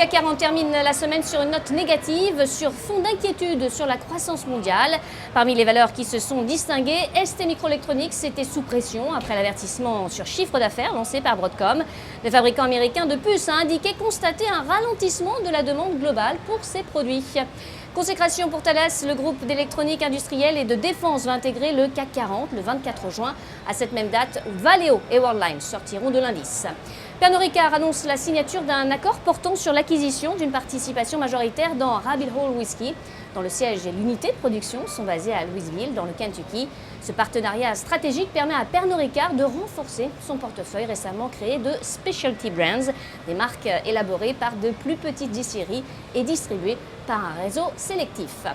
CAC 40 termine la semaine sur une note négative sur fond d'inquiétude sur la croissance mondiale. Parmi les valeurs qui se sont distinguées, STMicroelectronics était sous pression après l'avertissement sur chiffre d'affaires lancé par Broadcom. Le fabricant américain de puces a indiqué constater un ralentissement de la demande globale pour ses produits. Consécration pour Thales, le groupe d'électronique industrielle et de défense va intégrer le CAC 40 le 24 juin. À cette même date, Valeo et Worldline sortiront de l'indice. Pernod Ricard annonce la signature d'un accord portant sur l'acquisition d'une participation majoritaire dans Rabbit Hole Whisky, dont le siège et l'unité de production sont basés à Louisville, dans le Kentucky. Ce partenariat stratégique permet à Pernod Ricard de renforcer son portefeuille récemment créé de Specialty Brands, des marques élaborées par de plus petites distilleries et distribuées par un réseau sélectif.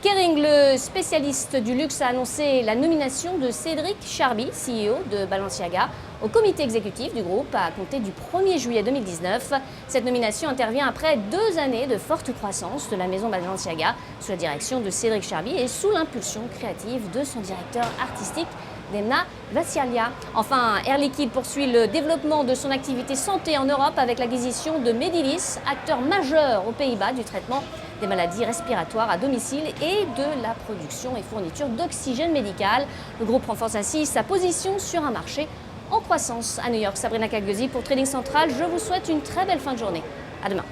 Kering, le spécialiste du luxe, a annoncé la nomination de Cédric Charby, CEO de Balenciaga, au comité exécutif du groupe à compter du 1er juillet 2019. Cette nomination intervient après 2 années de forte croissance de la maison Balenciaga sous la direction de Cédric Charby et sous l'impulsion créative de son directeur artistique, Demna Gvasalia. Enfin, Air Liquide poursuit le développement de son activité santé en Europe avec l'acquisition de Medilis, acteur majeur aux Pays-Bas du traitement des maladies respiratoires à domicile et de la production et fourniture d'oxygène médical. Le groupe renforce ainsi sa position sur un marché en croissance. À New York, Sabrina Cagliosi pour Trading Central. Je vous souhaite une très belle fin de journée. À demain.